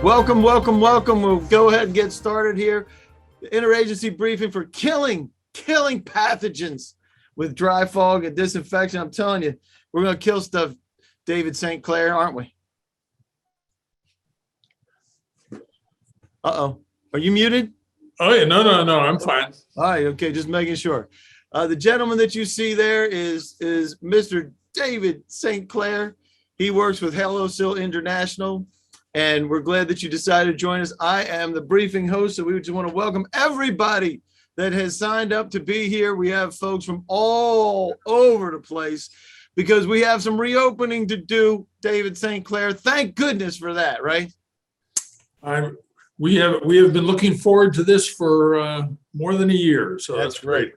Welcome. We'll go ahead and get started here. The interagency briefing for killing pathogens with dry fog and disinfection. I'm telling you, we're going to kill stuff, David St. Clair, aren't we? Uh-oh. Are you muted? Oh, yeah. No, I'm fine. All right. Okay. Just making sure. The gentleman that you see there is Mr. David St. Clair. He works with HaloSil International, and we're glad that you decided to join us. I am the briefing host, so we just want to welcome everybody that has signed up to be here. We have folks from all over the place because we have some reopening to do, David St. Clair. Thank goodness for that, right? We have been looking forward to this for more than a year, so that's great.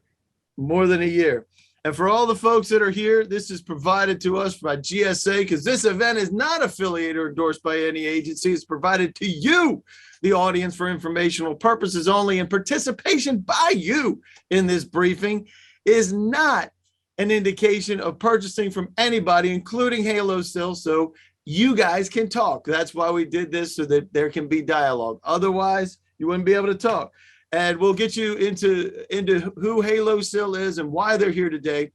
More than a year. And for all the folks that are here, this is provided to us by GSA because this event is not affiliated or endorsed by any agency. It's provided to you, the audience, for informational purposes only, and participation by you in this briefing is not an indication of purchasing from anybody, including HaloSil, so you guys can talk. That's why we did this, so that there can be dialogue. Otherwise, you wouldn't be able to talk. And we'll get you into who HaloSil is and why they're here today,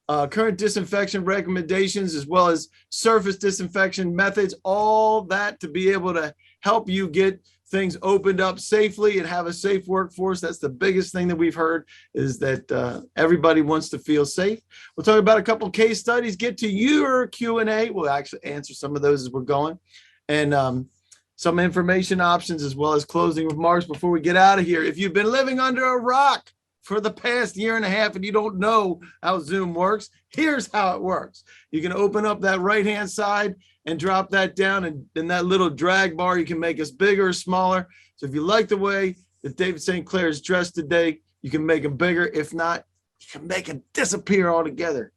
current disinfection recommendations, as well as surface disinfection methods, all that to be able to help you get things opened up safely and have a safe workforce. That's the biggest thing that we've heard, is that everybody wants to feel safe. We'll talk about a couple of case studies, get to your Q&A. We'll actually answer some of those as we're going. And some information options, as well as closing remarks before we get out of here. If you've been living under a rock for the past year and a half and you don't know how Zoom works, here's how it works. You can open up that right-hand side and drop that down, and in that little drag bar, you can make us bigger or smaller. So if you like the way that David St. Clair is dressed today, you can make him bigger. If not, you can make him disappear altogether.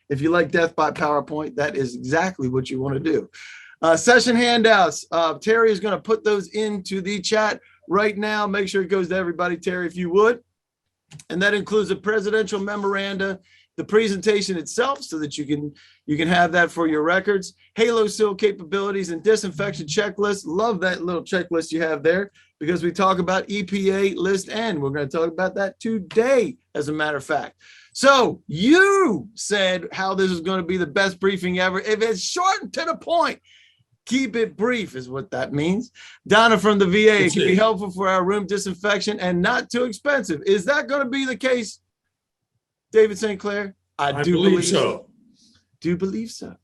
If you like death by PowerPoint, that is exactly what you want to do. Session handouts. Terry is going to put those into the chat right now. Make sure it goes to everybody, Terry, if you would. And that includes a presidential memoranda, the presentation itself, so that you can have that for your records. HaloSil capabilities and disinfection checklist. Love that little checklist you have there, because we talk about EPA list N. We're going to talk about that today, as a matter of fact. So you said how this is going to be the best briefing ever. If it's short and to the point, keep it brief is what that means. Donna from the VA, it can be helpful for our room disinfection and not too expensive. Is that going to be the case, David St. Clair? I do believe so. Do believe so.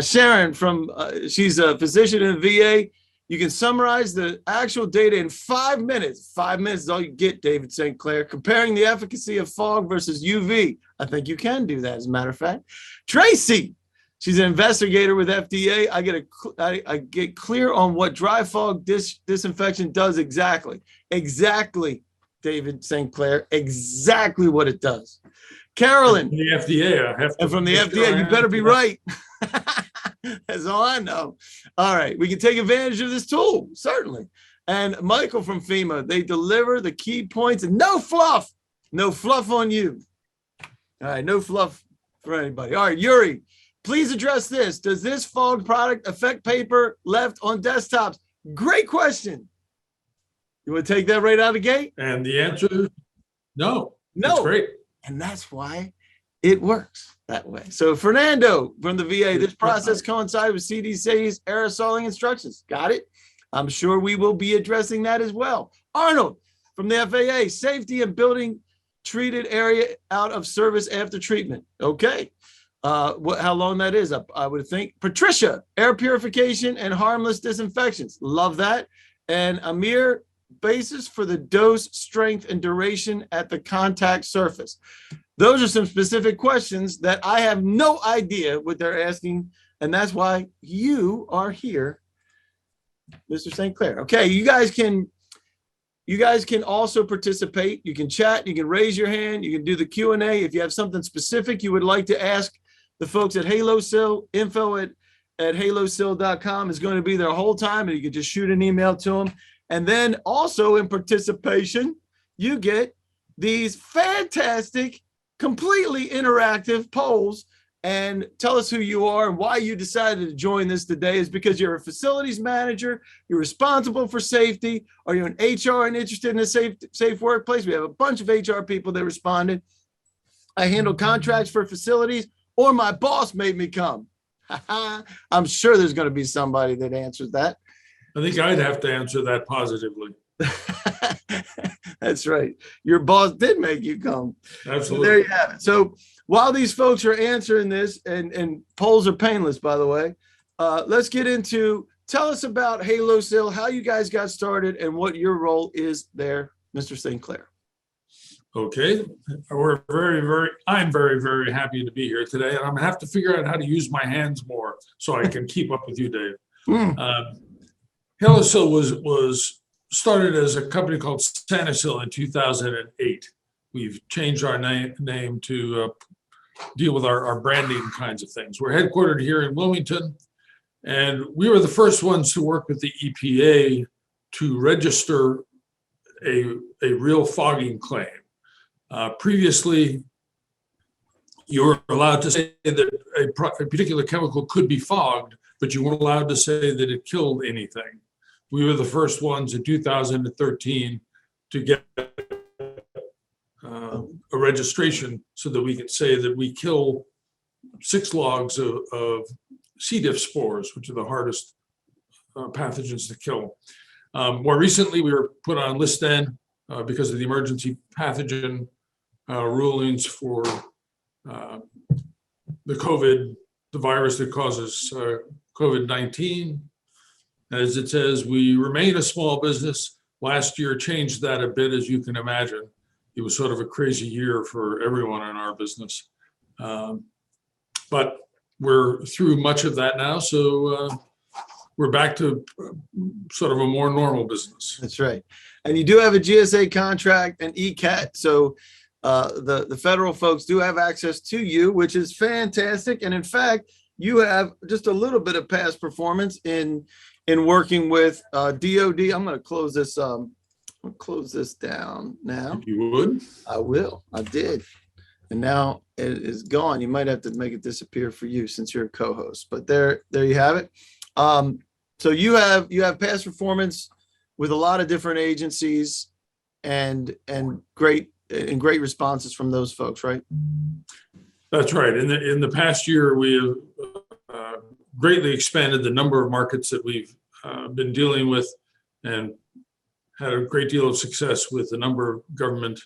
Sharon from, she's a physician in the VA. You can summarize the actual data in 5 minutes. 5 minutes is all you get, David St. Clair. Comparing the efficacy of fog versus UV. I think you can do that, as a matter of fact. Tracy, she's an investigator with FDA. I get clear on what dry fog disinfection does exactly. Exactly, David St. Clair. Exactly what it does. Carolyn. From the FDA. And from the FDA, you better be right. That's all I know. All right, we can take advantage of this tool, certainly. And Michael from FEMA, they deliver the key points and no fluff. No fluff on you. All right, no fluff for anybody. All right, Yuri, please address this. Does this fog product affect paper left on desktops? Great question. You want to take that right out of the gate? And the answer is no. No. That's great. And that's why it works that way. So Fernando from the VA, this process coincided with CDC's aerosoling instructions. Got it? I'm sure we will be addressing that as well. Arnold from the FAA, safety and building treated area out of service after treatment. Okay. How long that is, I would think. Patricia, air purification and harmless disinfections. Love that. And Amir, basis for the dose, strength, and duration at the contact surface. Those are some specific questions that I have no idea what they're asking, and that's why you are here, Mr. St. Clair. Okay, you guys can also participate. You can chat, you can raise your hand, you can do the Q&A. If you have something specific you would like to ask the folks at HaloSil, info at halosil.com is going to be there the whole time, and you can just shoot an email to them. And then also in participation, you get these fantastic, completely interactive polls and tell us who you are and why you decided to join this today. Is because you're a facilities manager, you're responsible for safety, or you're an HR and interested in a safe workplace. We have a bunch of HR people that responded. I handle contracts for facilities, or my boss made me come. I'm sure there's going to be somebody that answers that. I think I'd have to answer that positively. That's right. Your boss did make you come. Absolutely. So there you have it. So while these folks are answering this, and polls are painless, by the way, let's get into, tell us about Halo Seal, how you guys got started, and what your role is there, Mr. St. Clair. Okay, I'm very, very happy to be here today, and I'm gonna have to figure out how to use my hands more so I can keep up with you, Dave. Halo Seal was started as a company called Sanisil in 2008. We've changed our name to deal with our branding kinds of things. We're headquartered here in Wilmington, and we were the first ones to work with the EPA to register a real fogging claim. Previously, you were allowed to say that a particular chemical could be fogged, but you weren't allowed to say that it killed anything. We were the first ones in 2013 to get a registration so that we could say that we kill 6 logs of C. diff spores, which are the hardest pathogens to kill. More recently, we were put on List N because of the emergency pathogen rulings for the virus that causes COVID-19. As it says, we remain a small business. Last year changed that a bit, as you can imagine. It was sort of a crazy year for everyone in our business. But we're through much of that now, so we're back to sort of a more normal business. That's right. And you do have a GSA contract and ECAT, so the federal folks do have access to you, which is fantastic. And in fact, you have just a little bit of past performance in working with DOD. I'm going to close this. I'll close this down now. If you would. I will. I did. And now it is gone. You might have to make it disappear for you since you're a co-host. But there you have it. So you have past performance with a lot of different agencies, and great responses from those folks, right? That's right. In the past year, we have greatly expanded the number of markets that we've been dealing with, and had a great deal of success with a number of government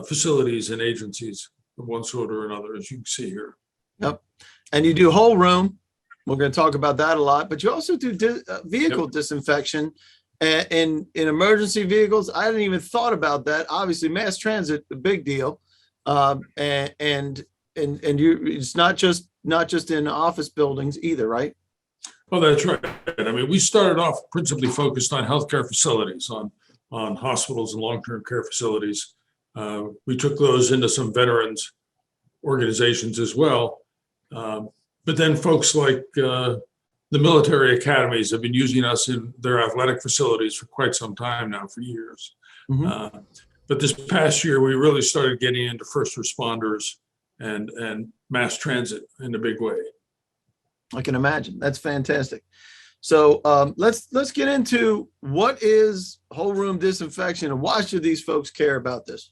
facilities and agencies of one sort or another, as you can see here. Yep. And you do whole room. We're going to talk about that a lot, but you also do vehicle disinfection in emergency vehicles. I hadn't even thought about that. Obviously, mass transit, a big deal. And you, it's not just in office buildings either, right? Oh, that's right. I mean, we started off principally focused on healthcare facilities, on hospitals and long-term care facilities. We took those into some veterans organizations as well. But then folks like the military academies have been using us in their athletic facilities for quite some time now, for years. Mm-hmm. But this past year, we really started getting into first responders and mass transit in a big way. I can imagine. That's fantastic. So let's get into what is whole room disinfection, and why should these folks care about this?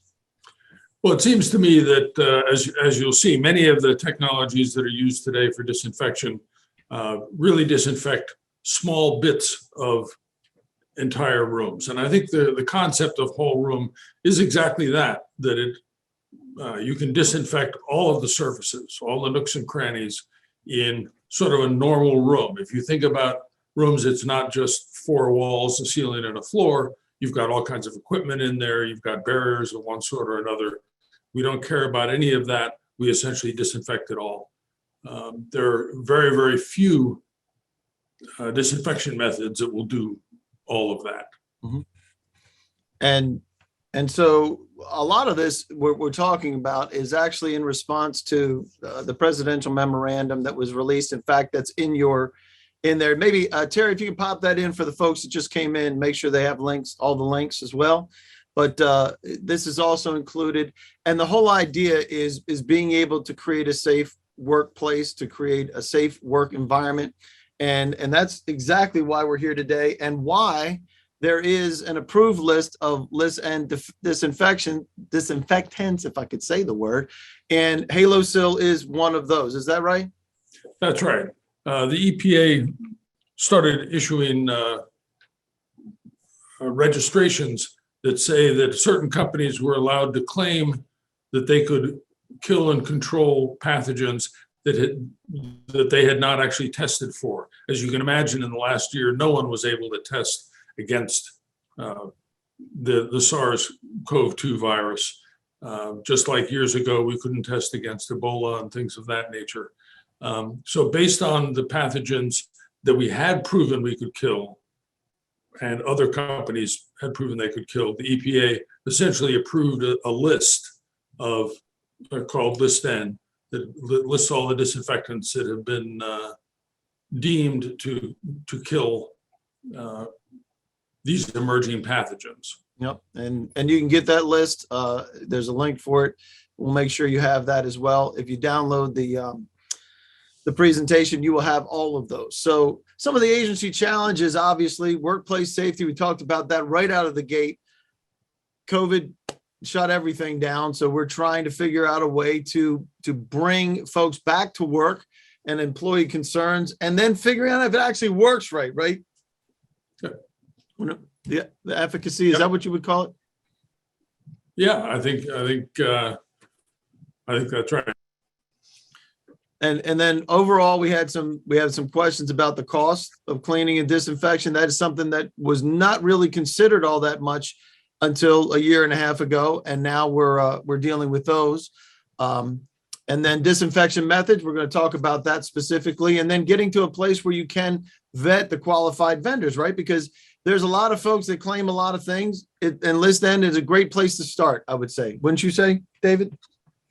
Well, it seems to me that as you'll see, many of the technologies that are used today for disinfection really disinfect small bits of entire rooms. And I think the concept of whole room is exactly that you can disinfect all of the surfaces, all the nooks and crannies in sort of a normal room. If you think about rooms, it's not just 4 walls, a ceiling, and a floor. You've got all kinds of equipment in there. You've got barriers of one sort or another. We don't care about any of that. We essentially disinfect it all. There are very, very few disinfection methods that will do all of that. Mm-hmm. And so a lot of this we're talking about is actually in response to the presidential memorandum that was released. In fact, that's in there. Maybe Terry, if you can pop that in for the folks that just came in, make sure they have links, all the links as well. But this is also included. And the whole idea is being able to create a safe workplace to create a safe work environment. And that's exactly why we're here today, and why there is an approved list of disinfectants, if I could say the word, and HaloSil is one of those. Is that right? That's right. The EPA started issuing registrations that say that certain companies were allowed to claim that they could kill and control pathogens that they had not actually tested for. As you can imagine, in the last year, no one was able to test against the SARS-CoV-2 virus. Just like years ago, we couldn't test against Ebola and things of that nature. So based on the pathogens that we had proven we could kill, and other companies had proven they could kill, the EPA essentially approved a list of called List N, that lists all the disinfectants that have been deemed to kill these emerging pathogens. Yep, and you can get that list. There's a link for it. We'll make sure you have that as well. If you download the presentation, you will have all of those. So some of the agency challenges, obviously, workplace safety. We talked about that right out of the gate. COVID shut everything down. So we're trying to figure out a way to bring folks back to work and employee concerns, and then figuring out if it actually works right? The efficacy, is that what you would call it? Yeah, I think that's right. And then overall, we had some questions about the cost of cleaning and disinfection. That is something that was not really considered all that much until a year and a half ago, and now we're dealing with those. And then disinfection methods, we're going to talk about that specifically, and then getting to a place where you can vet the qualified vendors, right? Because there's a lot of folks that claim a lot of things, and List N is a great place to start, I would say. Wouldn't you say, David?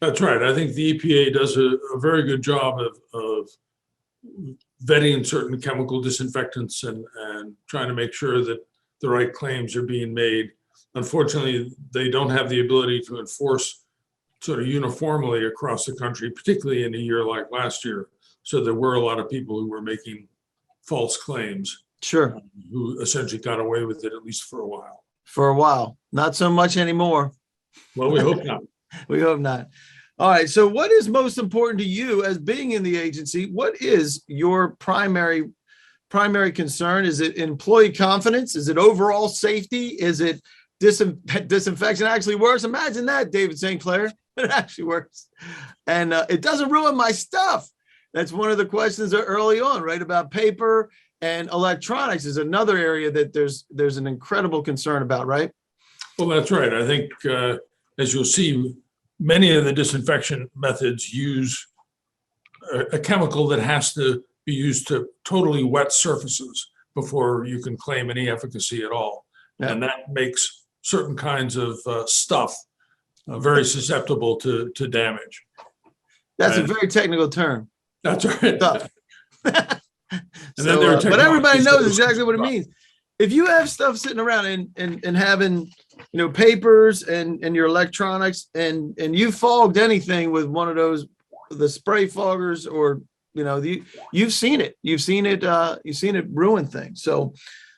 That's right. I think the EPA does a very good job of vetting certain chemical disinfectants and trying to make sure that the right claims are being made. Unfortunately, they don't have the ability to enforce sort of uniformly across the country, particularly in a year like last year. So there were a lot of people who were making false claims. Sure. Who essentially got away with it, at least for a while. For a while. Not so much anymore. Well, we hope not. We hope not. All right. So what is most important to you as being in the agency? What is your primary concern? Is it employee confidence? Is it overall safety? Is it disinfection actually works? Imagine that, David St. Clair. It actually works. And it doesn't ruin my stuff. That's one of the questions early on, right? About paper and electronics is another area that there's an incredible concern about, right? Well, that's right. I think, as you'll see, many of the disinfection methods use a chemical that has to be used to totally wet surfaces before you can claim any efficacy at all. Yeah. And that makes certain kinds of stuff very susceptible to damage. That's a very technical term. That's right. Stuff. So, but everybody knows exactly what it means. If you have stuff sitting around and having, papers and your electronics and you fogged anything with one of those, the spray foggers, or you've seen it ruin things. So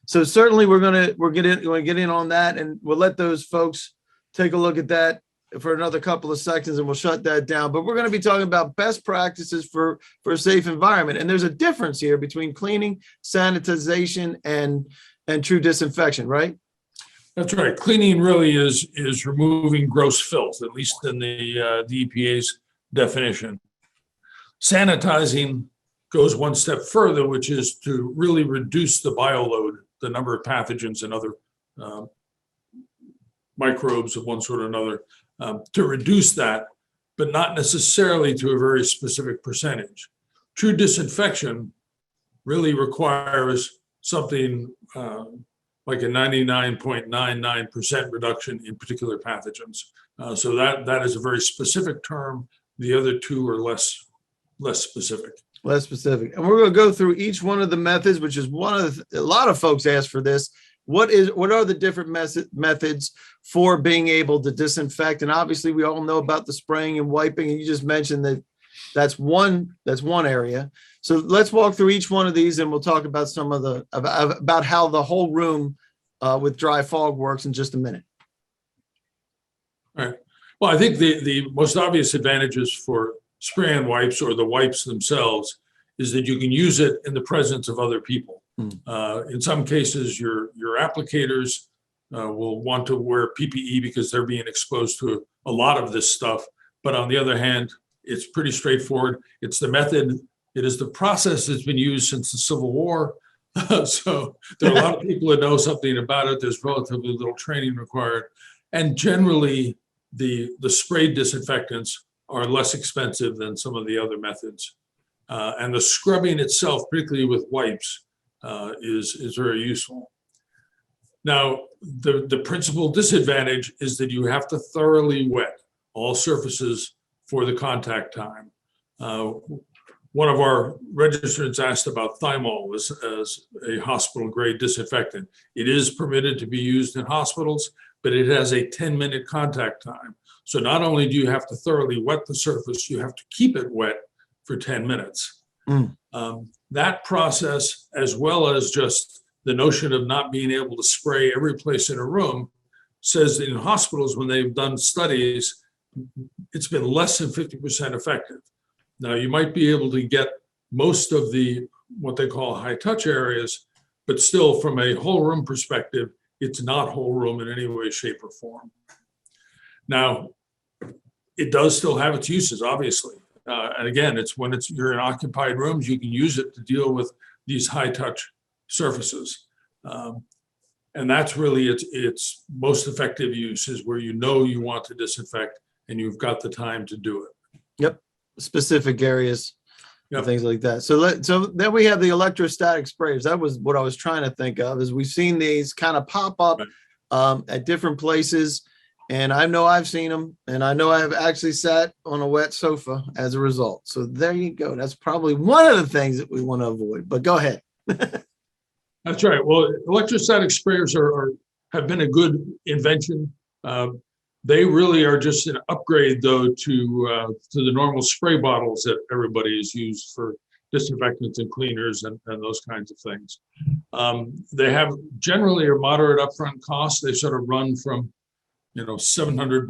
certainly we're going to get in on that, and we'll let those folks take a look at that for another couple of seconds, and we'll shut that down. But we're going to be talking about best practices for a safe environment. And there's a difference here between cleaning, sanitization, and true disinfection, right? That's right. Cleaning really is removing gross filth, at least in the EPA's definition. Sanitizing goes one step further, which is to really reduce the bioload, the number of pathogens and other microbes of one sort or another, to reduce that, but not necessarily to a very specific percentage. True disinfection really requires something like a 99.99% reduction in particular pathogens. So that is a very specific term. The other two are less specific. Less specific. And we're going to go through each one of the methods, which is a lot of folks ask for this. What are the different methods for being able to disinfect? And obviously we all know about the spraying and wiping. And you just mentioned that That's one area. So let's walk through each one of these, and we'll talk about some of the about how the whole room with dry fog works in just a minute. All right. Well, I think the most obvious advantages for spray and wipes, or the wipes themselves, is that you can use it in the presence of other people. In some cases, your applicators will want to wear PPE because they're being exposed to a lot of this stuff. But on the other hand, it's pretty straightforward. It's the method. It is the process that's been used since the Civil War. So there are a lot of people that know something about it. There's relatively little training required. And generally, the sprayed disinfectants are less expensive than some of the other methods. And the scrubbing itself, particularly with wipes, is very useful. Now, the principal disadvantage is that you have to thoroughly wet all surfaces for the contact time. One of our registrants asked about thymol as a hospital-grade disinfectant. It is permitted to be used in hospitals, but it has a 10-minute contact time. So not only do you have to thoroughly wet the surface, you have to keep it wet for 10 minutes. That process, as well as just the notion of not being able to spray every place in a room, says that in hospitals, when they've done studies, it's been less than 50% effective. Now, you might be able to get most of the what they call high touch areas, but still from a whole room perspective, it's not whole room in any way, shape, or form. Now, it does still have its uses, obviously. And again, it's when you're in occupied rooms, you can use it to deal with these high touch surfaces. And that's really its most effective use, is where you know you want to disinfect and you've got the time to do it. Yep. Specific areas, Yep. things like that. So then we have the electrostatic sprayers. That was what I was trying to think of, is we've seen these kind of pop up at different places. And I know I've seen them, and I know I've actually sat on a wet sofa as a result. So there you go. That's probably one of the things that we want to avoid, but go ahead. That's right. Well, electrostatic sprayers have been a good invention. They really are just an upgrade, though, to the normal spray bottles that everybody has used for disinfectants and cleaners and those kinds of things. They have generally a moderate upfront cost. They sort of run from $700,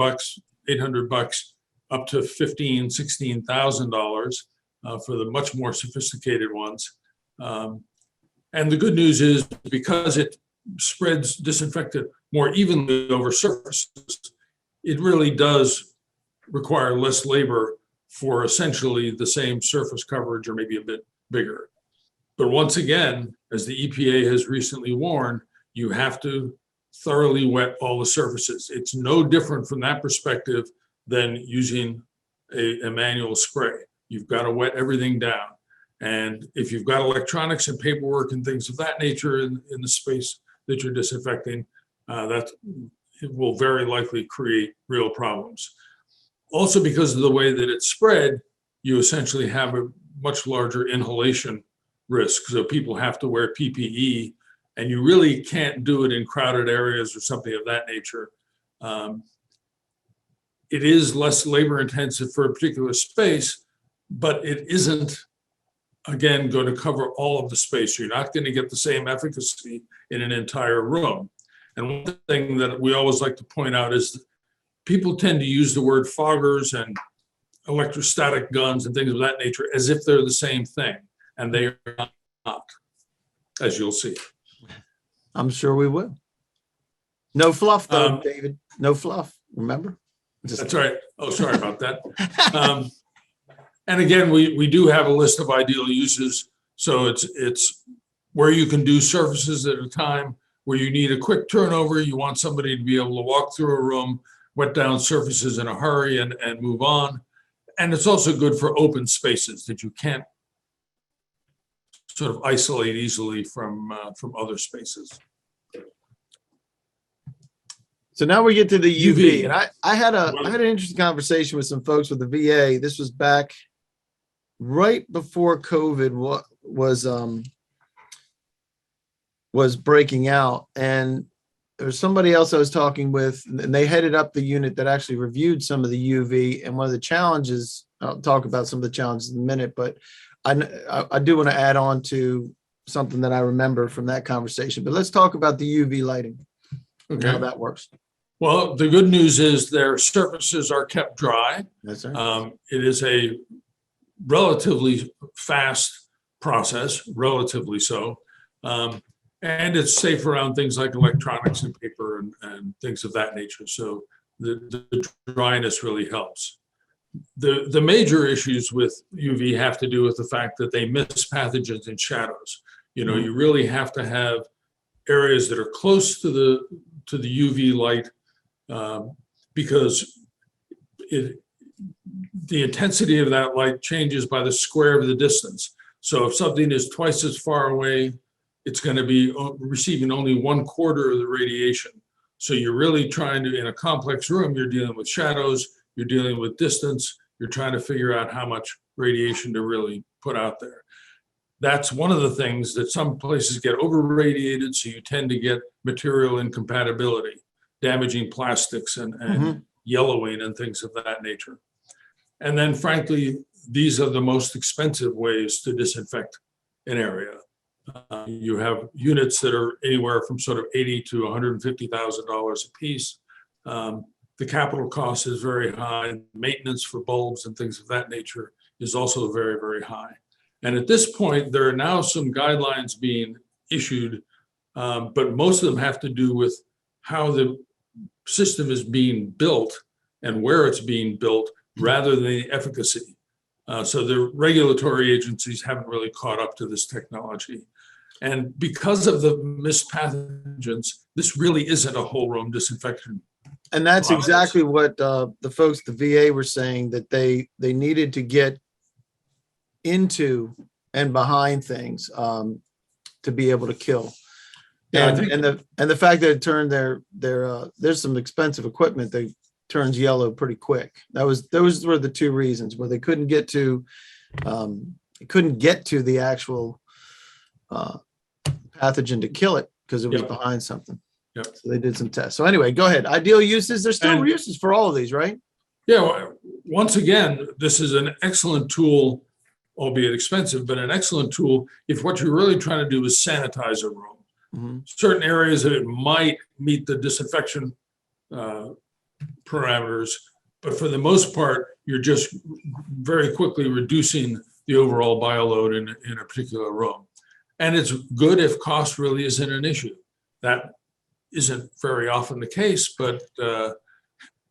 $800 up to $15,000, $16,000 for the much more sophisticated ones. And the good news is, because it spreads disinfectant more evenly over surfaces, it really does require less labor for essentially the same surface coverage, or maybe a bit bigger. But once again, as the EPA has recently warned, you have to thoroughly wet all the surfaces. It's no different from that perspective than using a manual spray. You've got to wet everything down. And if you've got electronics and paperwork and things of that nature in the space that you're disinfecting, it will very likely create real problems. Also, because of the way that it's spread, you essentially have a much larger inhalation risk. So people have to wear PPE, and you really can't do it in crowded areas or something of that nature. It is less labor intensive for a particular space, but it isn't, again, going to cover all of the space. You're not going to get the same efficacy in an entire room. And one thing that we always like to point out is that people tend to use the word foggers and electrostatic guns and things of that nature as if they're the same thing, and they are not, as you'll see. I'm sure we will. No fluff, though, David. No fluff. Remember? That's right. Oh, sorry about that. And again, we do have a list of ideal uses. So it's where you can do surfaces at a time, where you need a quick turnover. You want somebody to be able to walk through a room, wet down surfaces in a hurry, and move on. And it's also good for open spaces that you can't sort of isolate easily from other spaces. So now we get to the UV, UV. and I had an interesting conversation with some folks with the VA. This was back right before COVID was breaking out, and there was somebody else I was talking with, and they headed up the unit that actually reviewed some of the UV. And one of the challenges I'll talk about some of the challenges in a minute, but I do want to add on to something that I remember from that conversation. But let's talk about the UV lighting and how Okay. that works. Well, the good news is their surfaces are kept dry. Yes, sir. It is a relatively fast process, relatively so. And it's safe around things like electronics and paper and things of that nature. So the dryness really helps. The major issues with UV have to do with the fact that they miss pathogens in shadows. You know, you really have to have areas that are close to the UV light because the intensity of that light changes by the square of the distance. So if something is twice as far away, it's going to be receiving only 1/4 of the radiation. So you're really trying to, in a complex room, you're dealing with shadows, you're dealing with distance, you're trying to figure out how much radiation to really put out there. That's one of the things that some places get over-radiated, so you tend to get material incompatibility, damaging plastics and yellowing and things of that nature. And then frankly, these are the most expensive ways to disinfect an area. You have units that are anywhere from sort of $80,000 to $150,000 a piece. The capital cost is very high. Maintenance for bulbs and things of that nature is also very, very high. And at this point, there are now some guidelines being issued, but most of them have to do with how the system is being built and where it's being built rather than the efficacy. So the regulatory agencies haven't really caught up to this technology. And because of the missed pathogens, this really isn't a whole room disinfection. And that's exactly what the folks at the VA were saying, that they needed to get into and behind things to be able to kill. Yeah, And the fact that it turned there's some expensive equipment that turns yellow pretty quick. Those were the two reasons where they couldn't get to the actual pathogen to kill it because it was behind something. Yep. So they did some tests. So anyway, go ahead. Ideal uses. There's still uses for all of these, right? Yeah. Well, once again, this is an excellent tool, albeit expensive, but an excellent tool if what you're really trying to do is sanitize a room. Mm-hmm. Certain areas that it might meet the disinfection parameters, but for the most part, you're just very quickly reducing the overall bioload in a particular room. And it's good if cost really isn't an issue. That isn't very often the case, but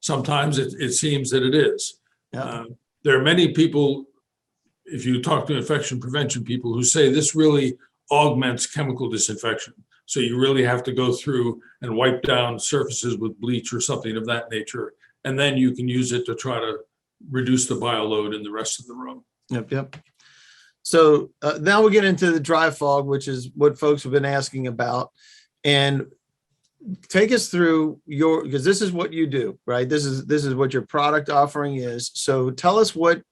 sometimes it seems that it is. Yeah. There are many people, if you talk to infection prevention people, who say this really augments chemical disinfection. So you really have to go through and wipe down surfaces with bleach or something of that nature, and then you can use it to try to reduce the bioload in the rest of the room. Yep. So now we get into the dry fog, which is what folks have been asking about. And take us through because this is what you do, right? This is what your product offering is. So tell us what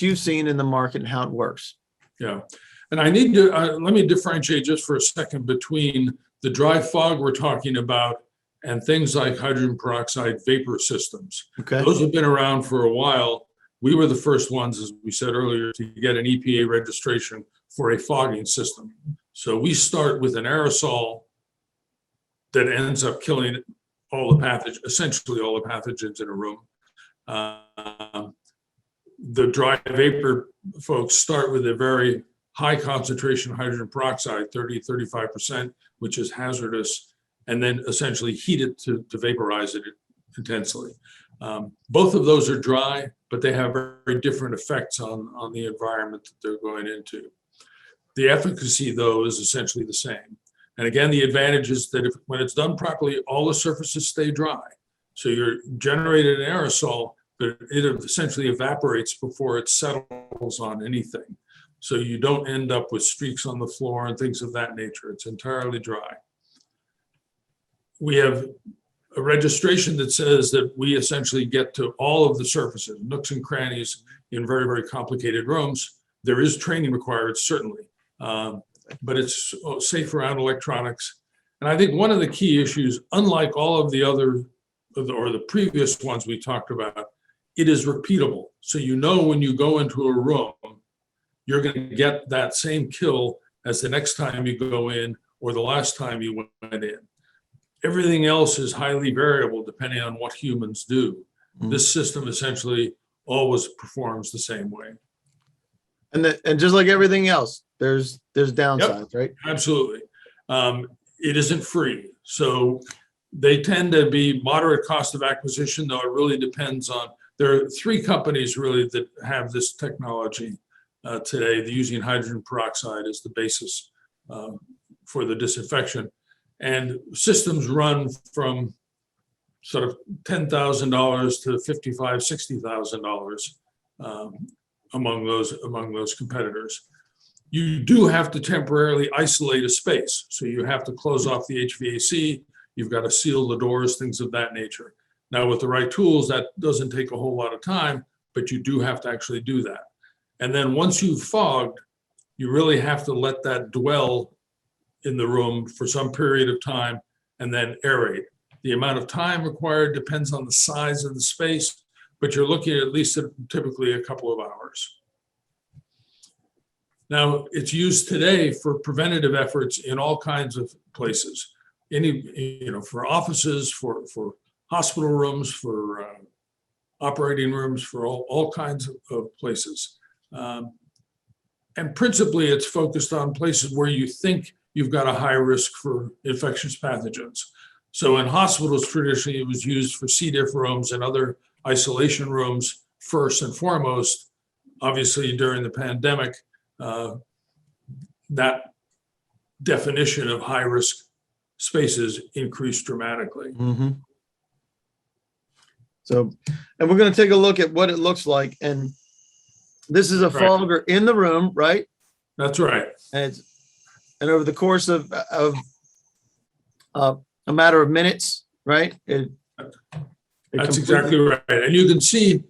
you've seen in the market and how it works. Yeah. And I need to, let me differentiate just for a second between the dry fog we're talking about and things like hydrogen peroxide vapor systems. Okay. Those have been around for a while. We were the first ones, as we said earlier, to get an EPA registration for a fogging system. So we start with an aerosol that ends up killing essentially all the pathogens in a room. The dry vapor folks start with a very high concentration of hydrogen peroxide, 30-35%, which is hazardous, and then essentially heat it to vaporize it intensely. Both of those are dry, but they have very different effects on the environment that they're going into. The efficacy, though, is essentially the same. And again, the advantage is that when it's done properly, all the surfaces stay dry. So you're generating an aerosol, but it essentially evaporates before it settles on anything. So you don't end up with streaks on the floor and things of that nature. It's entirely dry. We have a registration that says that we essentially get to all of the surfaces, nooks and crannies in very, very complicated rooms. There is training required, certainly, but it's safe around electronics. And I think one of the key issues, unlike all of the other, or the previous ones we talked about, it is repeatable. So you know when you go into a room, you're going to get that same kill as the next time you go in or the last time you went in. Everything else is highly variable depending on what humans do. This system essentially always performs the same way. And just like everything else, there's downsides, right? Absolutely. It isn't free. So they tend to be moderate cost of acquisition, though it really depends on, there are 3 companies really that have this technology today. They're using hydrogen peroxide as the basis for the disinfection. And systems run from sort of $10,000 to $55,000, $60,000 among those competitors. You do have to temporarily isolate a space. So you have to close off the HVAC, you've got to seal the doors, things of that nature. Now with the right tools, that doesn't take a whole lot of time, but you do have to actually do that. And then once you've fogged, you really have to let that dwell in the room for some period of time and then aerate. The amount of time required depends on the size of the space, but you're looking at least typically a couple of hours. Now, it's used today for preventative efforts in all kinds of places. For offices, for hospital rooms, for operating rooms, for all kinds of places. And principally, it's focused on places where you think you've got a high risk for infectious pathogens. So in hospitals, traditionally, it was used for C. diff rooms and other isolation rooms first and foremost. Obviously, during the pandemic, that definition of high risk spaces increased dramatically. So, and we're going to take a look at what it looks like. And this is a fogger in the room, right? That's right. And over the course of a matter of minutes, right? That's exactly right. And you can see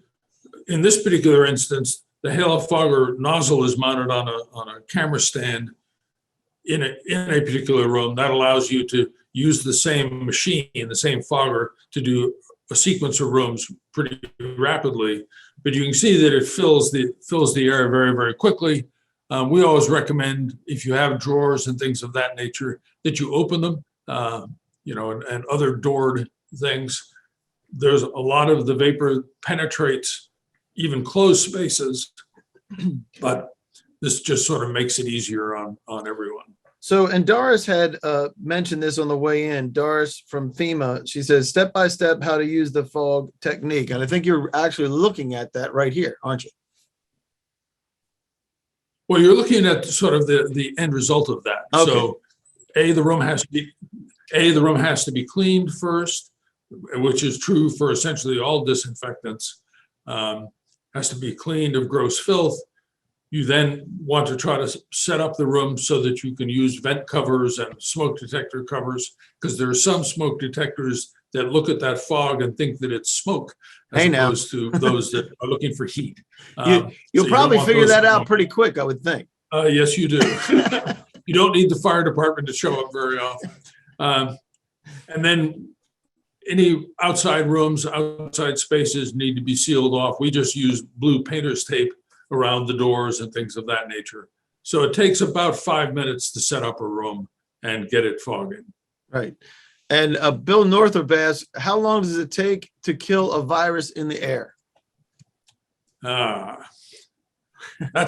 in this particular instance, the Halo fogger nozzle is mounted on a camera stand in a particular room. That allows you to use the same machine, the same fogger, to do a sequence of rooms pretty rapidly. But you can see that it fills the air very, very quickly. We always recommend, if you have drawers and things of that nature, that you open them, and other doored things. There's a lot of the vapor penetrates even closed spaces, but this just sort of makes it easier on everyone. So, and Doris had mentioned this on the way in. Doris from FEMA, she says, step by step, how to use the fog technique. And I think you're actually looking at that right here, aren't you? Well, you're looking at sort of the end result of that. Okay. So, the room has to be cleaned first, which is true for essentially all disinfectants. Has to be cleaned of gross filth. You then want to try to set up the room so that you can use vent covers and smoke detector covers, because there are some smoke detectors that look at that fog and think that it's smoke, as opposed to those that are looking for heat. You'll probably figure that out pretty quick, I would think. Yes, you do. You don't need the fire department to show up very often. And then any outside rooms, outside spaces need to be sealed off. We just use blue painter's tape around the doors and things of that nature. So it takes about 5 minutes to set up a room and get it fogging. Right. And Bill Northrop asks, how long does it take to kill a virus in the air? That's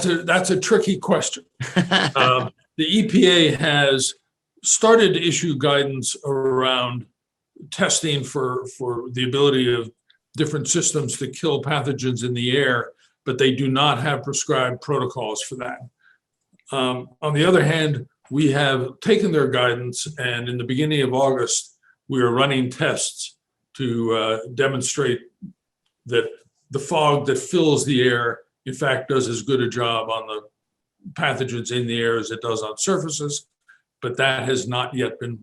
a tricky question. The EPA has started to issue guidance around testing for the ability of different systems to kill pathogens in the air, but they do not have prescribed protocols for that. On the other hand, we have taken their guidance, and in the beginning of August, we are running tests to demonstrate that the fog that fills the air, in fact, does as good a job on the pathogens in the air as it does on surfaces, but that has not yet been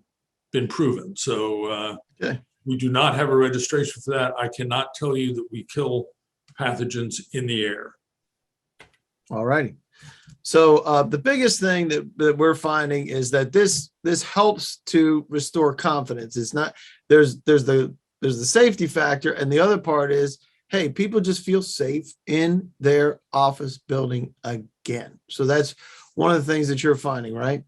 proven. So we do not have a registration for that. I cannot tell you that we kill pathogens in the air. All righty. So the biggest thing that we're finding is that this helps to restore confidence. It's not, there's the safety factor, and the other part is hey, people just feel safe in their office building again. So that's one of the things that you're finding, right?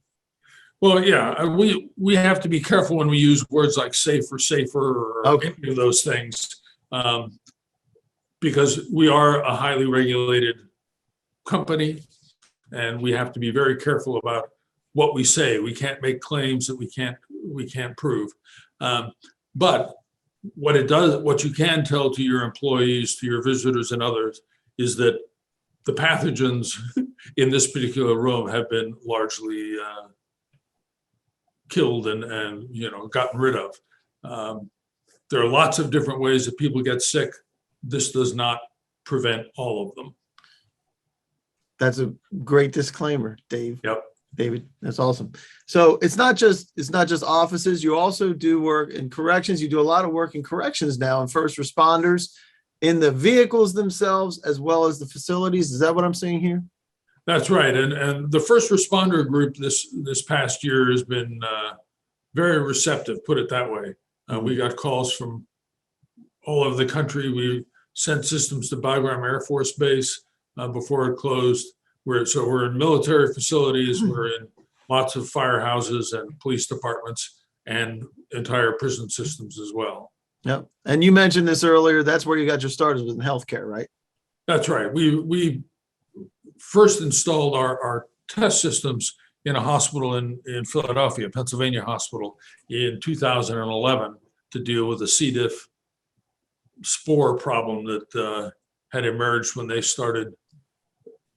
Well, yeah, we have to be careful when we use words like safe or safer or Okay. any of those things, because we are a highly regulated company, and we have to be very careful about what we say. We can't make claims that we can't prove. But what it does, what you can tell to your employees, to your visitors and others, is that the pathogens in this particular room have been largely killed and gotten rid of. There are lots of different ways that people get sick. This does not prevent all of them. That's a great disclaimer, Dave. Yep. David, that's awesome. So it's not just offices. You also do work in corrections. You do a lot of work in corrections now, and first responders, in the vehicles themselves as well as the facilities. Is that what I'm seeing here? That's right. And the first responder group this past year has been very receptive, put it that way. We got calls from all over the country. We sent systems to Bagram Air Force Base before it closed. We're in military facilities, we're in lots of firehouses and police departments and entire prison systems as well. Yep. And you mentioned this earlier, that's where you got your starters with in healthcare, right? That's right. We first installed our test systems in a hospital in Philadelphia, Pennsylvania hospital, in 2011 to deal with the C. diff spore problem that had emerged when they started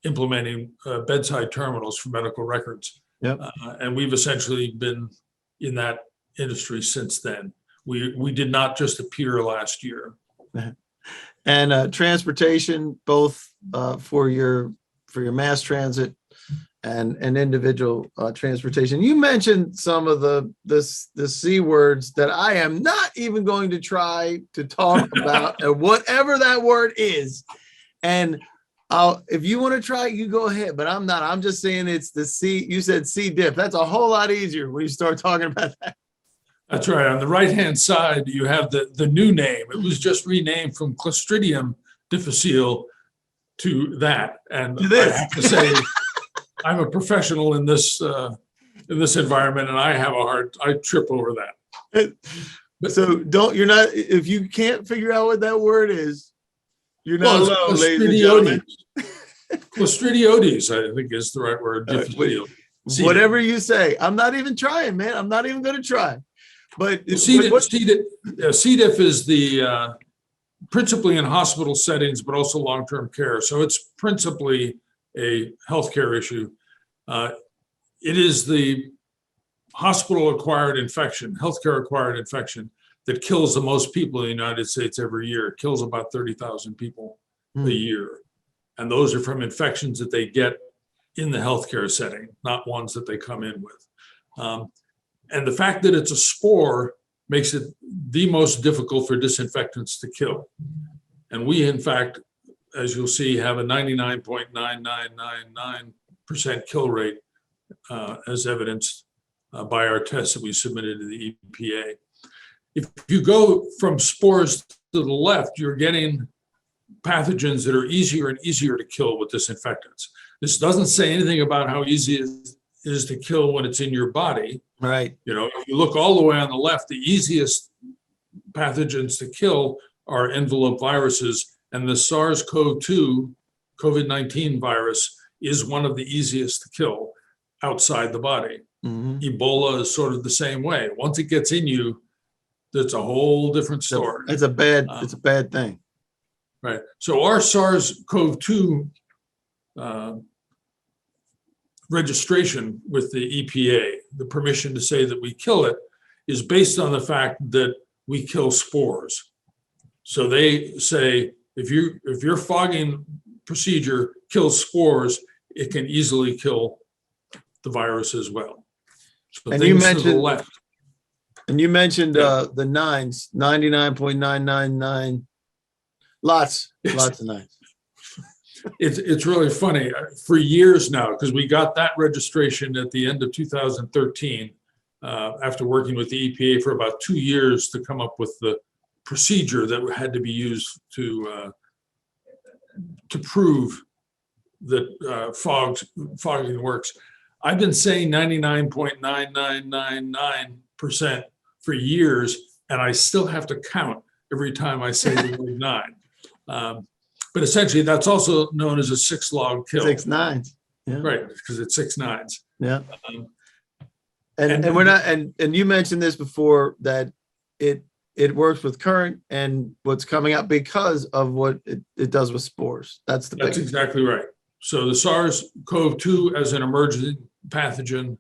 implementing bedside terminals for medical records. Yep. And we've essentially been in that industry since then. We did not just appear last year. And transportation, both for your mass transit and individual transportation. You mentioned some of the C words that I am not even going to try to talk about, and whatever that word is. And if you want to try, you go ahead, but I'm not. I'm just saying it's the C. You said C. diff. That's a whole lot easier when you start talking about that. That's right. On the right-hand side, you have the new name. It was just renamed from Clostridium difficile to that. And I have to say, I'm a professional in this environment, and I trip over that. So if you can't figure out what that word is, you're not alone, ladies and gentlemen. Clostridioides, I think is the right word. Whatever you say. I'm not even trying, man. I'm not even going to try. But C. diff is the principally in hospital settings, but also long-term care. So it's principally a healthcare issue. It is the hospital-acquired infection, healthcare-acquired infection that kills the most people in the United States every year. It kills about 30,000 people a year. And those are from infections that they get in the healthcare setting, not ones that they come in with. And the fact that it's a spore makes it the most difficult for disinfectants to kill. And we, in fact, as you'll see, have a 99.9999% kill rate as evidenced by our tests that we submitted to the EPA. If you go from spores to the left, you're getting pathogens that are easier and easier to kill with disinfectants. This doesn't say anything about how easy it is to kill when it's in your body. Right. If you look all the way on the left, the easiest pathogens to kill are envelope viruses, and the SARS-CoV-2 COVID-19 virus is one of the easiest to kill outside the body. Mm-hmm. Ebola is sort of the same way. Once it gets in you, that's a whole different story. It's a bad thing. Right. So our SARS-CoV-2 registration with the EPA, the permission to say that we kill it, is based on the fact that we kill spores. So they say if your fogging procedure kills spores, it can easily kill the virus as well. So and you mentioned to the left. And you mentioned the nines, 99.999. Lots of nines. It's really funny. For years now, because we got that registration at the end of 2013, after working with the EPA for about 2 years to come up with the procedure that had to be used to prove that fogging works. I've been saying 99.9999% for years, and I still have to count every time I say the word 9. But essentially, that's also known as a 6-log kill. 6 nines. Yeah. Right, because it's 6 nines. Yeah. Um, And we're not, and you mentioned this before, that it works with current and what's coming out because of what it does with spores. That's exactly right. So the SARS-CoV-2 as an emerging pathogen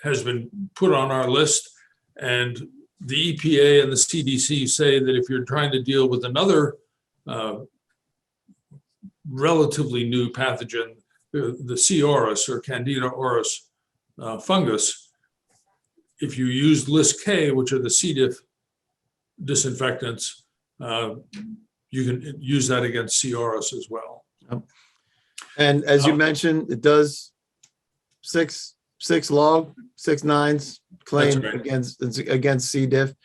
has been put on our list, and the EPA and the CDC say that if you're trying to deal with another relatively new pathogen, the C. auris or Candida auris fungus, if you use List K, which are the C. diff disinfectants, you can use that against C. auris as well. And as you mentioned, it does 6 log, 6 nines claim right. against C. diff.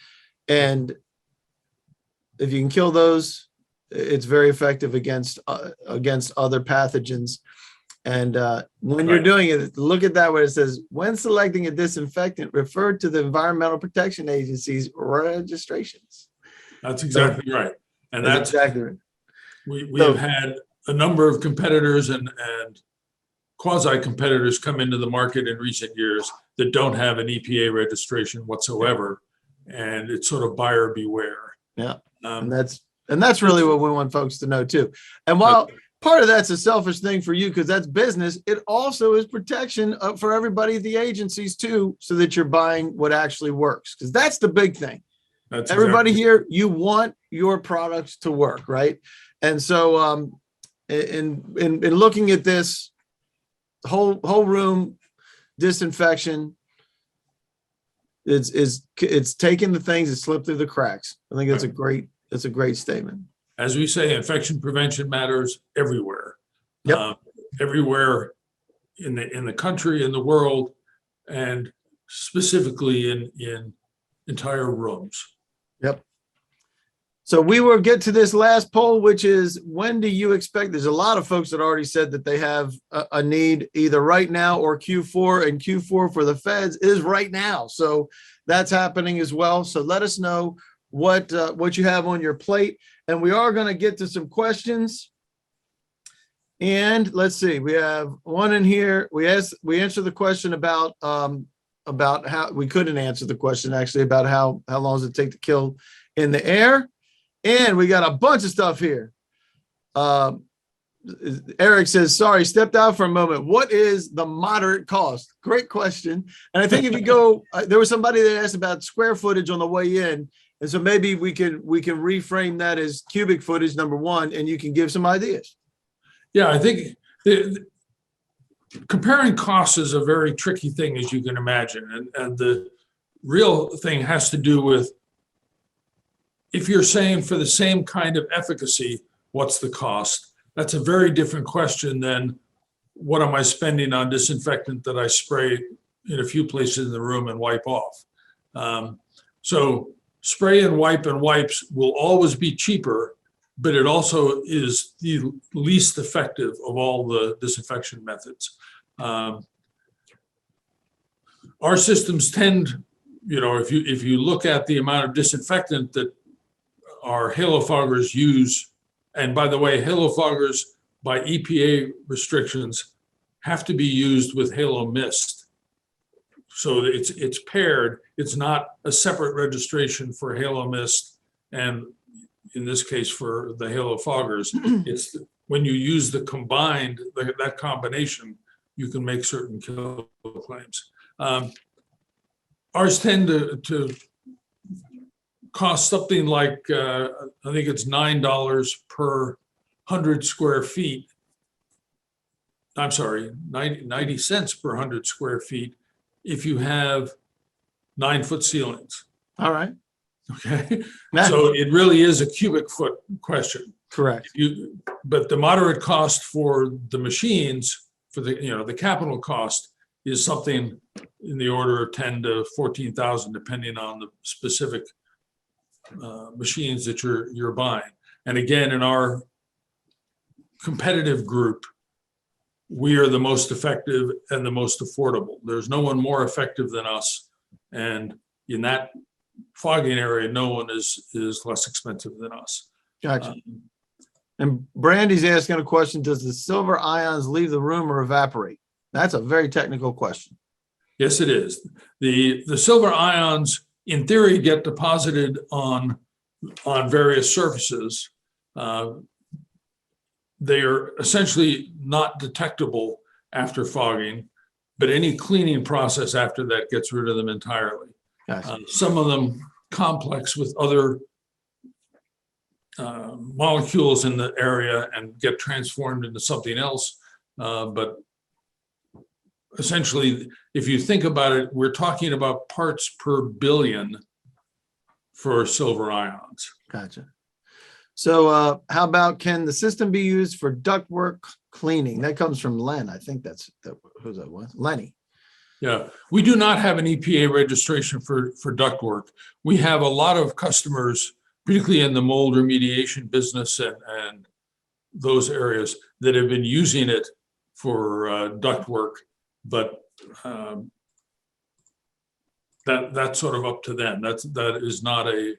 And if you can kill those, it's very effective against other pathogens. And when you're doing it, look at that where it says, when selecting a disinfectant, refer to the Environmental Protection Agency's registrations. That's exactly right. And that's exactly right. We have had a number of competitors and quasi-competitors come into the market in recent years that don't have an EPA registration whatsoever. And it's sort of buyer beware. Yeah. And that's really what we want folks to know too. And while part of that's a selfish thing for you because that's business, it also is protection for everybody at the agencies too, so that you're buying what actually works, because that's the big thing. That's everybody here, you want your products to work, right? And so in looking at this whole room disinfection, it's taking the things that slip through the cracks. I think that's a great statement. As we say, infection prevention matters everywhere. Yep. Everywhere in the country, in the world, and specifically in entire rooms. Yep. So we will get to this last poll, which is, when do you expect? There's a lot of folks that already said that they have a need either right now or Q4, and Q4 for the feds is right now. So that's happening as well. So let us know what you have on your plate. And we are going to get to some questions. And let's see, we have one in here. We answered the question about how we couldn't answer the question actually about how long does it take to kill in the air. And we got a bunch of stuff here. Eric says, sorry, stepped out for a moment. What is the moderate cost? Great question. And I think if you go, there was somebody that asked about square footage on the way in. And so maybe we can reframe that as cubic footage, number one, and you can give some ideas. Yeah, I think comparing costs is a very tricky thing, as you can imagine. And the real thing has to do with, if you're saying for the same kind of efficacy, what's the cost? That's a very different question than what am I spending on disinfectant that I spray in a few places in the room and wipe off. So spray and wipes will always be cheaper, but it also is the least effective of all the disinfection methods. Our systems tend, if you look at the amount of disinfectant that our halo foggers use, and by the way, halo foggers by EPA restrictions have to be used with halo mist. So it's paired. It's not a separate registration for halo mist, and in this case for the halo foggers, it's when you use the combined, that combination, you can make certain kill claims. Ours tend to cost something like, I think it's $9 per 100 square feet. I'm sorry, 90 cents per 100 square feet if you have 9-foot ceilings. All right. Okay. So it really is a cubic foot question. Correct. But the moderate cost for the machines, for the capital cost, is something in the order of 10 to 14,000, depending on the specific machines that you're buying. And again, in our competitive group, we are the most effective and the most affordable. There's no one more effective than us. And in that fogging area, no one is less expensive than us. Gotcha. And Brandy's asking a question: does the silver ions leave the room or evaporate? That's a very technical question. Yes, it is. The silver ions, in theory, get deposited on various surfaces. They are essentially not detectable after fogging, but any cleaning process after that gets rid of them entirely. Gotcha. Some of them complex with other molecules in the area and get transformed into something else. But essentially, if you think about it, we're talking about parts per billion for silver ions. Gotcha. So how about, can the system be used for ductwork cleaning? That comes from Len. I think who's that one? Lenny. Yeah, we do not have an EPA registration for ductwork. We have a lot of customers, particularly in the mold remediation business and those areas, that have been using it for ductwork, but that's sort of up to them. That is not a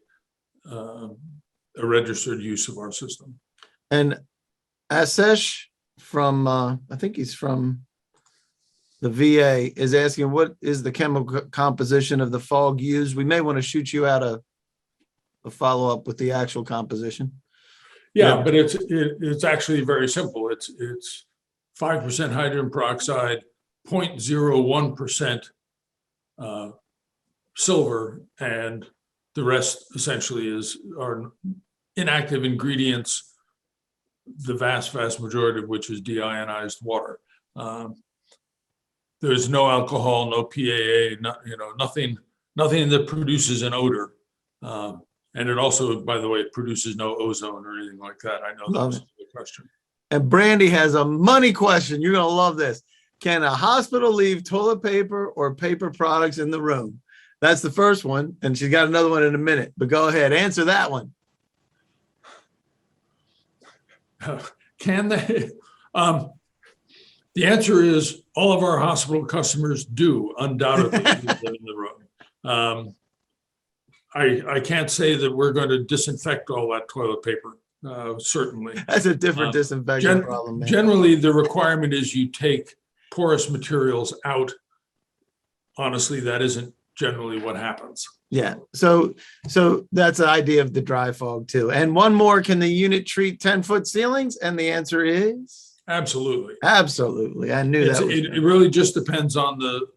registered use of our system. And Asesh from, I think he's from the VA, is asking, what is the chemical composition of the fog used? We may want to shoot you out a follow-up with the actual composition. Yeah, but it's actually very simple. It's 5% hydrogen peroxide, 0.01% silver, and the rest essentially are inactive ingredients, the vast majority of which is deionized water. There's no alcohol, no PAA, nothing that produces an odor. And it also, by the way, it produces no ozone or anything like that. I know that was the question. And Brandy has a money question. You're going to love this. Can a hospital leave toilet paper or paper products in the room? That's the first one. And she's got another one in a minute, but go ahead, answer that one. Can they? The answer is all of our hospital customers do undoubtedly leave them in the room. I can't say that we're going to disinfect all that toilet paper, certainly. That's a different disinfection problem, man. Generally, the requirement is you take porous materials out. Honestly, that isn't generally what happens. Yeah, so that's the idea of the dry fog too. And one more, can the unit treat 10-foot ceilings? And the answer is? Absolutely. Absolutely. I knew that. It really just depends on the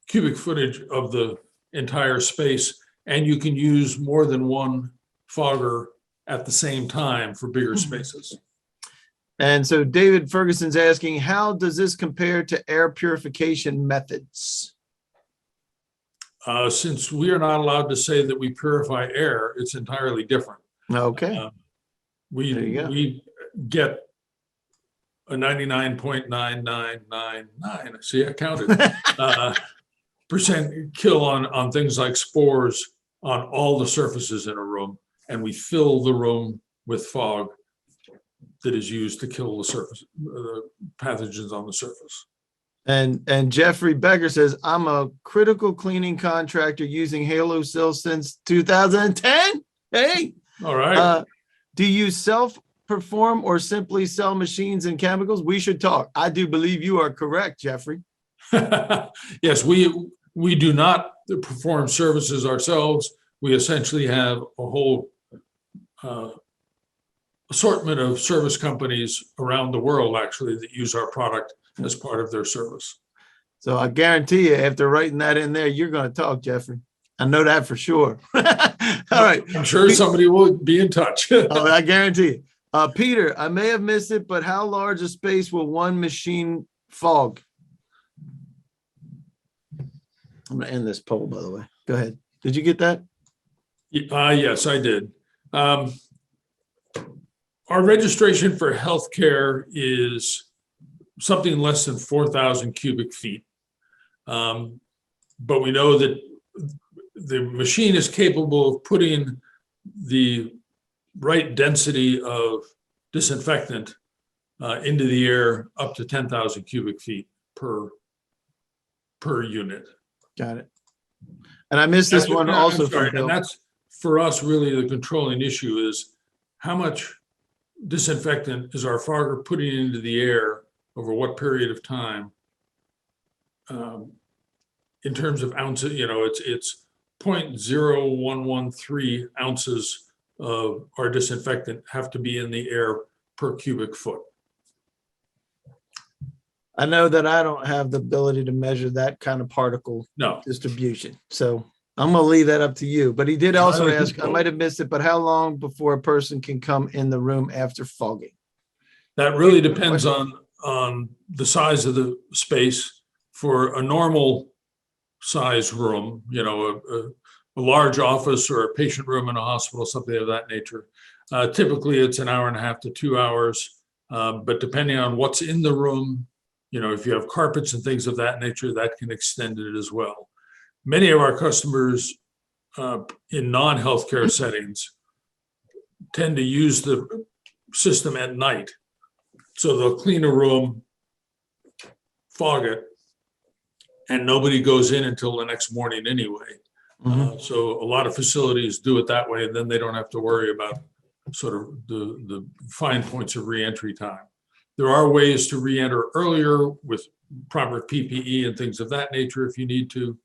cubic footage of the entire space, and you can use more than one fogger at the same time for bigger spaces. And so David Ferguson's asking, how does this compare to air purification methods? Since we are not allowed to say that we purify air, it's entirely different. Okay. We get a 99.9999, see, I counted, percent kill on things like spores on all the surfaces in a room, and we fill the room with fog that is used to kill the surface, pathogens on the surface. And Jeffrey Becker says, I'm a critical cleaning contractor using HaloSil since 2010. Hey, all right. Do you self-perform or simply sell machines and chemicals? We should talk. I do believe you are correct, Jeffrey. Yes, we do not perform services ourselves. We essentially have a whole assortment of service companies around the world, actually, that use our product as part of their service. So I guarantee you, after writing that in there, you're going to talk, Jeffrey. I know that for sure. All right. I'm sure somebody will be in touch. Oh, I guarantee you. Peter, I may have missed it, but how large a space will one machine fog? I'm going to end this poll, by the way. Go ahead. Did you get that? Yes, I did. Our registration for healthcare is something less than 4,000 cubic feet. But we know that the machine is capable of putting the right density of disinfectant into the air up to 10,000 cubic feet per unit. Got it. And I missed this one also. I'm sorry, and that's for us really the controlling issue is how much disinfectant is our fogger putting into the air over what period of time. In terms of ounces, it's 0.0113 ounces of our disinfectant have to be in the air per cubic foot. I know that I don't have the ability to measure that kind of particle No. distribution. So I'm going to leave that up to you. But he did also ask, I might have missed it, but how long before a person can come in the room after fogging? That really depends on the size of the space. For a normal size room, a large office or a patient room in a hospital, something of that nature, typically it's an hour and a half to 2 hours. But depending on what's in the room, if you have carpets and things of that nature, that can extend it as well. Many of our customers in non-healthcare settings tend to use the system at night. So they'll clean a room, fog it, and nobody goes in until the next morning anyway. So a lot of facilities do it that way, and then they don't have to worry about sort of the fine points of reentry time. There are ways to re-enter earlier with proper PPE and things of that nature if you need to.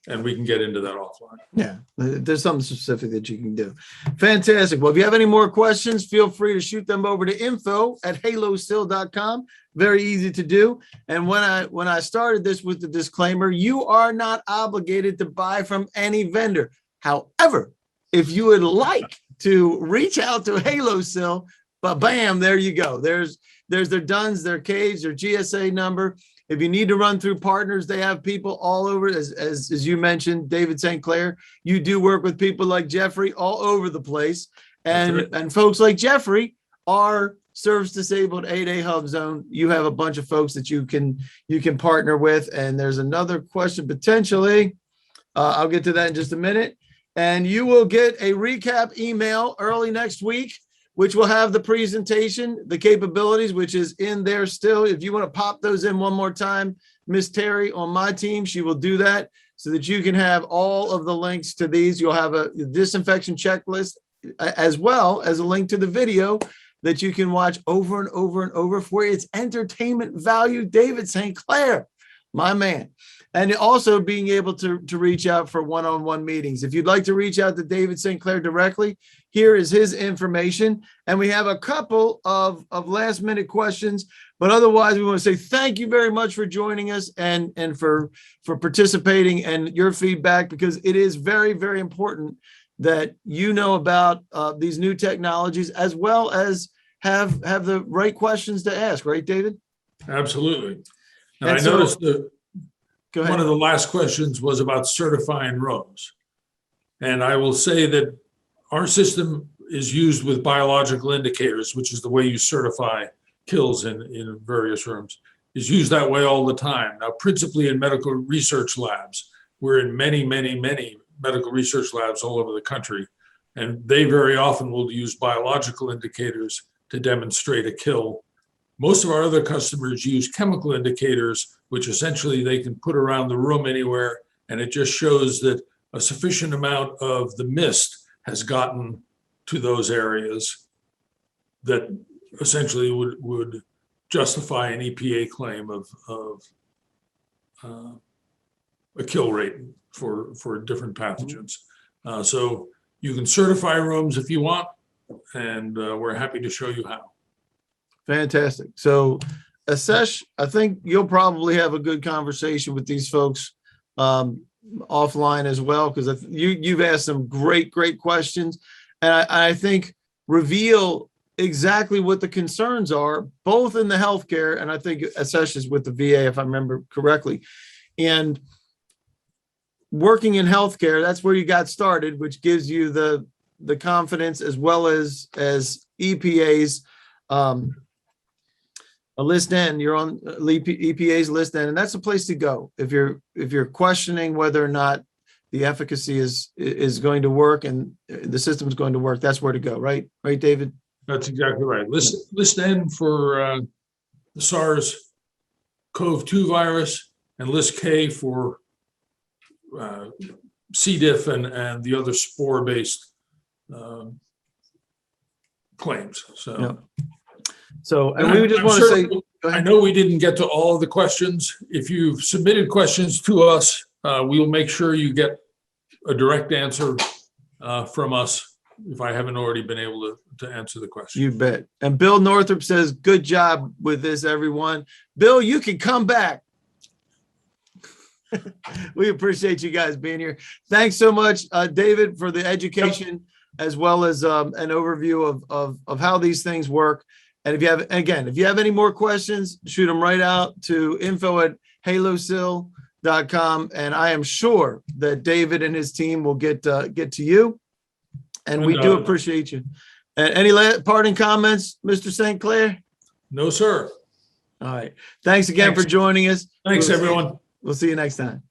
And we can get into that offline. Yeah, there's something specific that you can do. Fantastic. Well, if you have any more questions, feel free to shoot them over to info@halostill.com. Very easy to do. And when I started this with the disclaimer, you are not obligated to buy from any vendor. However, if you would like to reach out to HaloStill, but bam, there you go. There's their DUNS, their CAGE, their GSA number. If you need to run through partners, they have people all over, as you mentioned, David St. Clair. You do work with people like Jeffrey all over the place. And folks like Jeffrey are service disabled 8A hub zone. You have a bunch of folks that you can partner with. And there's another question potentially. I'll get to that in just a minute. And you will get a recap email early next week, which will have the presentation, the capabilities, which is in there still. If you want to pop those in one more time, Miss Terry on my team, she will do that so that you can have all of the links to these. You'll have a disinfection checklist as well as a link to the video that you can watch over and over and over for its entertainment value. David St. Clair, my man. And also being able to reach out for one-on-one meetings. If you'd like to reach out to David St. Clair directly, here is his information. And we have a couple of last minute questions, but otherwise we want to say thank you very much for joining us and for participating and your feedback, because it is very, very important that you know about these new technologies as well as have the right questions to ask, right, David? Absolutely. And I noticed one of the last questions was about certifying rooms. And I will say that our system is used with biological indicators, which is the way you certify kills in various rooms, is used that way all the time. Now, principally in medical research labs. We're in many, many, many medical research labs all over the country. And they very often will use biological indicators to demonstrate a kill. Most of our other customers use chemical indicators, which essentially they can put around the room anywhere, and it just shows that a sufficient amount of the mist has gotten to those areas that essentially would justify an EPA claim of a kill rate for different pathogens. So you can certify rooms if you want, and we're happy to show you how. Fantastic. So Asesh, I think you'll probably have a good conversation with these folks offline as well, because you've asked some great questions, and I think reveal exactly what the concerns are, both in the healthcare, and I think Asesh is with the VA, if I remember correctly. And working in healthcare, that's where you got started, which gives you the confidence as well as EPA's a list N. You're on EPA's list N, and that's a place to go if you're questioning whether or not the efficacy is going to work and the system is going to work, that's where to go, right? Right, David? That's exactly right. List N for the SARS-CoV-2 virus, and list K for C. diff and the other spore-based claims. So, Yep. So, and we just want to say, go I ahead. know we didn't get to all of the questions. If you've submitted questions to us, we'll make sure you get a direct answer from us if I haven't already been able to answer the question. You bet. And Bill Northrop says, good job with this, everyone. Bill, you can come back. We appreciate you guys being here. Thanks so much, David, for the education, as well as an overview of how these things work. And if you have any more questions, shoot them right out to info@halosil.com. And I am sure that David and his team will get to you. And we do appreciate you. Any parting comments, Mr. St. Clair? No, sir. All right. Thanks again for joining us. Thanks, everyone. We'll see you next time.